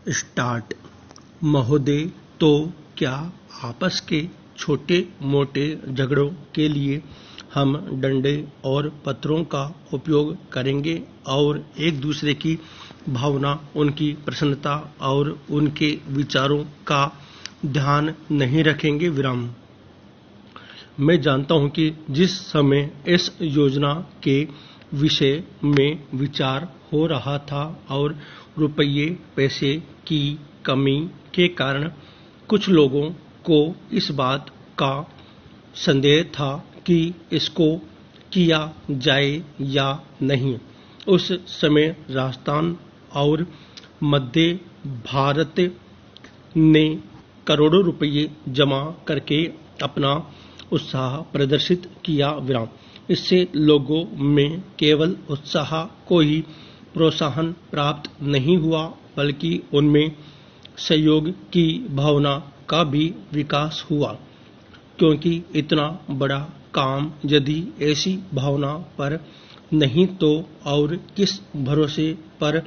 Start. महोदय, तो क्या आपस के छोटे मोटे झगड़ों के लिए हम डंडे और पत्थरों का उपयोग करेंगे और एक दूसरे की भावना, उनकी प्रसन्नता और उनके विचारों का ध्यान नहीं रखेंगे? विराम। मैं जानता हूं कि जिस समय इस योजना के विषय में विचार हो रहा था और रुपये पैसे की कमी के कारण कुछ लोगों को इस बात का संदेह था कि इसको किया जाए या नहीं, उस समय राजस्थान और मध्य भारत ने करोड़ों रुपये जमा करके अपना उत्साह प्रदर्शित किया। विराम। इससे लोगों में केवल उत्साह को ही प्रोत्साहन प्राप्त नहीं हुआ, बल्कि उनमें सहयोग की भावना का भी विकास हुआ, क्योंकि इतना बड़ा काम यदि ऐसी भावना पर नहीं तो और किस भरोसे पर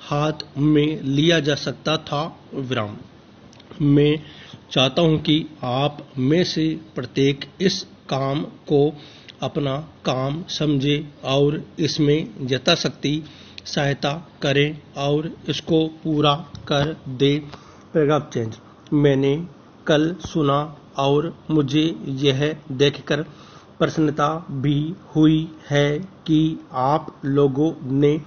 हाथ में लिया जा सकता था? विराम। मैं चाहता हूं कि आप में से प्रत्येक इस काम को अपना काम समझे और इसमें यथाशक्ति सहायता करें और इसको पूरा कर दे। Paragraph change. मैंने कल सुना और मुझे यह देखकर प्रसन्नता भी हुई है कि आप लोगों ने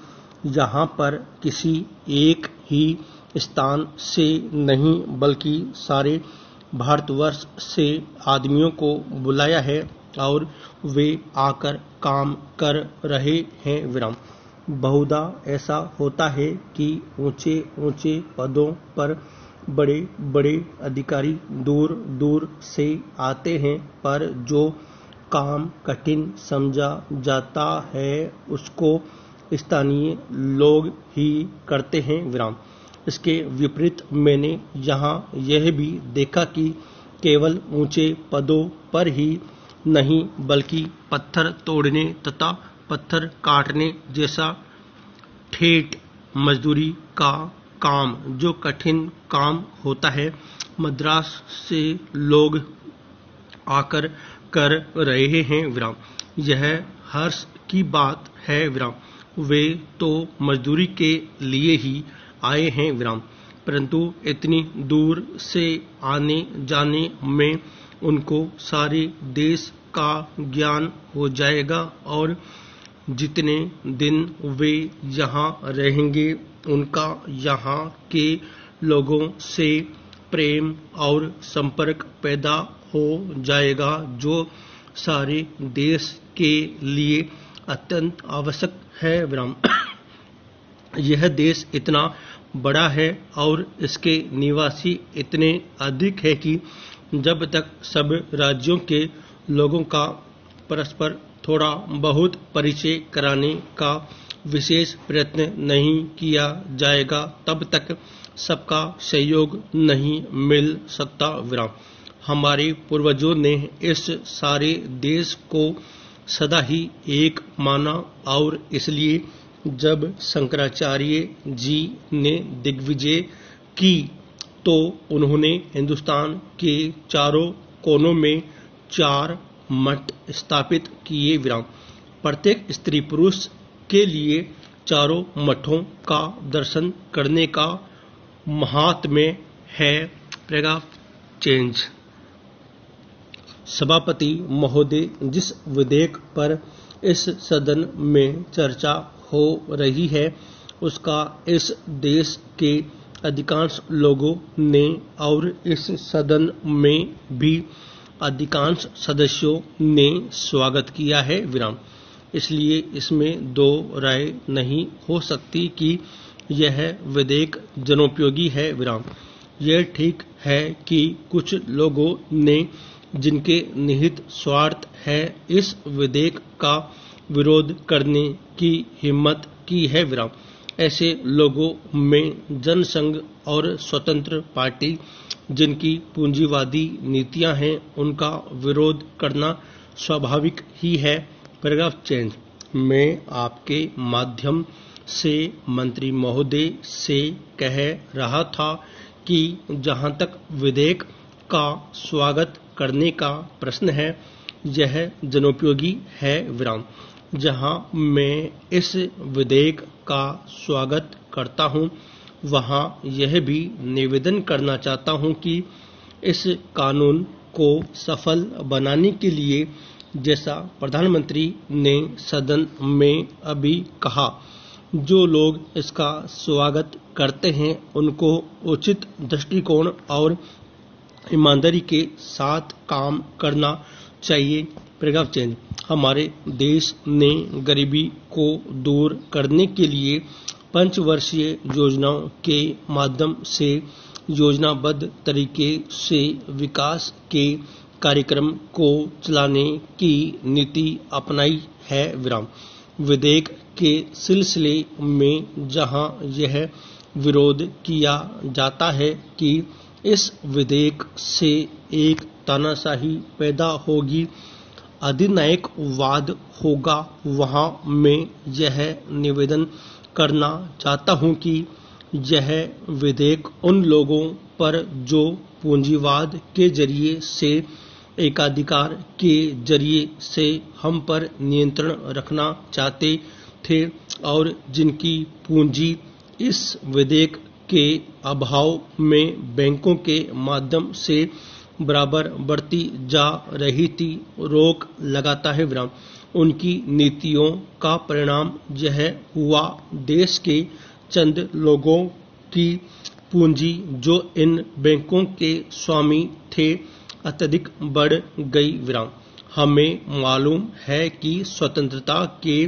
यहाँ पर किसी एक ही स्थान से नहीं बल्कि सारे भारतवर्ष से आदमियों को बुलाया है और वे आकर काम कर रहे हैं। विराम। बहुधा ऐसा होता है कि ऊंचे ऊंचे पदों पर बड़े बड़े अधिकारी दूर दूर से आते हैं, पर जो काम कठिन समझा जाता है उसको स्थानीय लोग ही करते हैं। विराम। इसके विपरीत मैंने यहाँ यह भी देखा कि केवल ऊंचे पदों पर ही नहीं बल्कि पत्थर तोड़ने तथा पत्थर काटने जैसा ठेठ मजदूरी का काम, जो कठिन काम होता है, मद्रास से लोग आकर कर रहे हैं। विराम। यह हर्ष की बात है। विराम। वे तो मजदूरी के लिए ही आए हैं। विराम। परंतु इतनी दूर से आने जाने में उनको सारे देश का ज्ञान हो जाएगा और जितने दिन वे यहाँ रहेंगे उनका यहाँ के लोगों से प्रेम और संपर्क पैदा हो जाएगा, जो सारे देश के लिए अत्यंत आवश्यक है। विराम। यह देश इतना बड़ा है और इसके निवासी इतने अधिक है कि जब तक सब राज्यों के लोगों का परस्पर थोड़ा बहुत परिचय कराने का विशेष प्रयत्न नहीं किया जाएगा, तब तक सबका सहयोग नहीं मिल सकता। विराम। हमारे पूर्वजों ने इस सारे देश को सदा ही एक माना और इसलिए जब शंकराचार्य जी ने दिग्विजय की तो उन्होंने हिंदुस्तान के चारों कोनों में 4 मठ स्थापित किए। विराम। प्रत्येक स्त्री पुरुष के लिए चारों मठों का दर्शन करने का महात्म्य है। Paragraph change. सभापति महोदय, जिस विधेयक पर इस सदन में चर्चा हो रही है उसका इस देश के अधिकांश लोगों ने और इस सदन में भी अधिकांश सदस्यों ने स्वागत किया है। विराम। इसलिए इसमें दो राय नहीं हो सकती कि यह विधेयक जनोपयोगी है। विराम। यह ठीक है कि कुछ लोगों ने, जिनके निहित स्वार्थ है, इस विधेयक का विरोध करने की हिम्मत की है। विराम। ऐसे लोगों में जनसंघ और स्वतंत्र पार्टी, जिनकी पूंजीवादी नीतियां हैं, उनका विरोध करना स्वाभाविक ही है। Paragraph change. मैं आपके माध्यम से मंत्री महोदय से कह रहा था कि जहां तक विधेयक का स्वागत करने का प्रश्न है, यह जनोपयोगी है विराम। जहां मैं इस विधेयक का स्वागत करता हूं, वहां यह भी निवेदन करना चाहता हूं कि इस कानून को सफल बनाने के लिए, जैसा प्रधानमंत्री ने सदन में अभी कहा, जो लोग इसका स्वागत करते हैं उनको उचित दृष्टिकोण और ईमानदारी के साथ काम करना चाहिए। Paragraph change. हमारे देश ने गरीबी को दूर करने के लिए पंचवर्षीय योजनाओं के माध्यम से योजनाबद्ध तरीके से विकास के कार्यक्रम को चलाने की नीति अपनाई है विराम। विधेयक के सिलसिले में जहां यह विरोध किया जाता है कि इस विधेयक से एक तानाशाही पैदा होगी, अधिनायकवाद होगा, वहां मैं यह निवेदन करना चाहता हूं कि यह विधेयक उन लोगों पर जो पूंजीवाद के जरिए से, एकाधिकार के जरिए से हम पर नियंत्रण रखना चाहते थे और जिनकी पूंजी इस विधेयक के अभाव में बैंकों के माध्यम से बराबर बढ़ती जा रही थी, रोक लगाता है विराम। उनकी नीतियों का परिणाम यह हुआ, देश के चंद लोगों की पूंजी जो इन बैंकों के स्वामी थे अत्यधिक बढ़ गई विराम। हमें मालूम है कि स्वतंत्रता के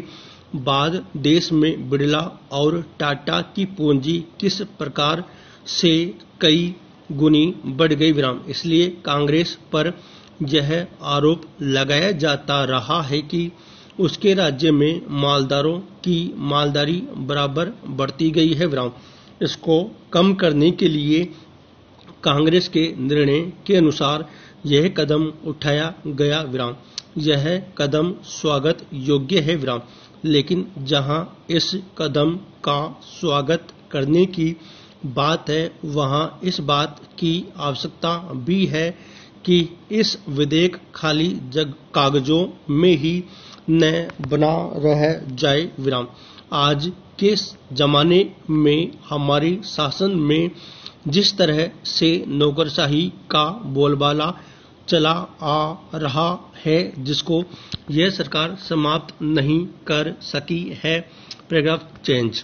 बाद देश में बिड़ला और टाटा की पूंजी किस प्रकार से कई गुनी बढ़ गई विराम। इसलिए कांग्रेस पर यह आरोप लगाया जाता रहा है कि उसके राज्य में मालदारों की मालदारी बराबर बढ़ती गई है विराम। इसको कम करने के लिए कांग्रेस के निर्णय के अनुसार यह कदम उठाया गया विराम। यह कदम स्वागत योग्य है विराम। लेकिन जहां इस कदम का स्वागत करने की बात है, वहां इस बात की आवश्यकता भी है कि इस विधेयक खाली कागजों में ही न बना रह जाए विराम। आज के जमाने में हमारे शासन में जिस तरह से नौकरशाही का बोलबाला चला आ रहा है, जिसको यह सरकार समाप्त नहीं कर सकी है। Paragraph change.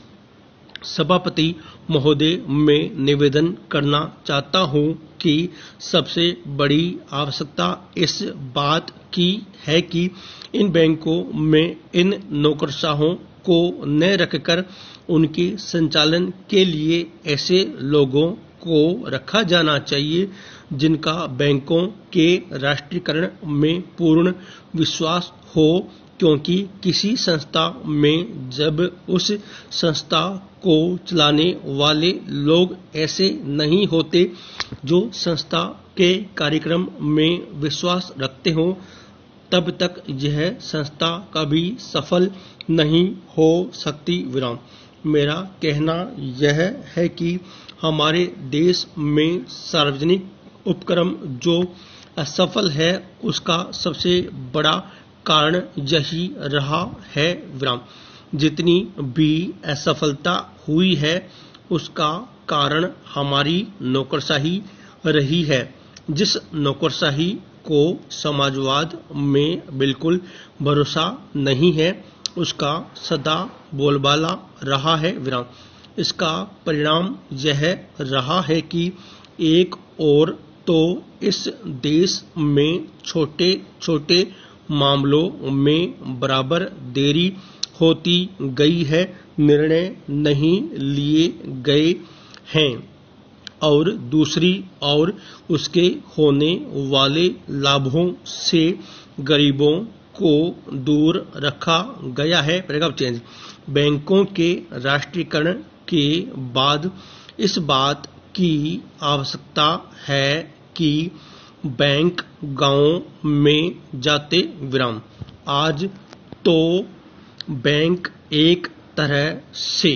सभापति महोदय, मैं निवेदन करना चाहता हूं कि सबसे बड़ी आवश्यकता इस बात की है कि इन बैंकों में इन नौकरशाहों को न रखकर उनके संचालन के लिए ऐसे लोगों को रखा जाना चाहिए जिनका बैंकों के राष्ट्रीयकरण में पूर्ण विश्वास हो, क्योंकि किसी संस्था में जब उस संस्था को चलाने वाले लोग ऐसे नहीं होते जो संस्था के कार्यक्रम में विश्वास रखते हो, तब तक यह संस्था कभी सफल नहीं हो सकती विराम। मेरा कहना यह है कि हमारे देश में सार्वजनिक उपक्रम जो असफल है, उसका सबसे बड़ा कारण यही रहा है विराम। जितनी भी असफलता हुई है, उसका कारण हमारी नौकरशाही रही है। जिस नौकरशाही को समाजवाद में बिल्कुल भरोसा नहीं है, उसका सदा बोलबाला रहा है विराम। इसका परिणाम यह रहा है कि एक और तो इस देश में छोटे छोटे मामलों में बराबर देरी होती गई है, निर्णय नहीं लिए गए हैं, और दूसरी ओर उसके होने वाले लाभों से गरीबों को दूर रखा गया है। Paragraph change. बैंकों के राष्ट्रीयकरण के बाद इस बात की आवश्यकता है कि बैंक गांवों में जाते विराम। आज तो बैंक एक तरह से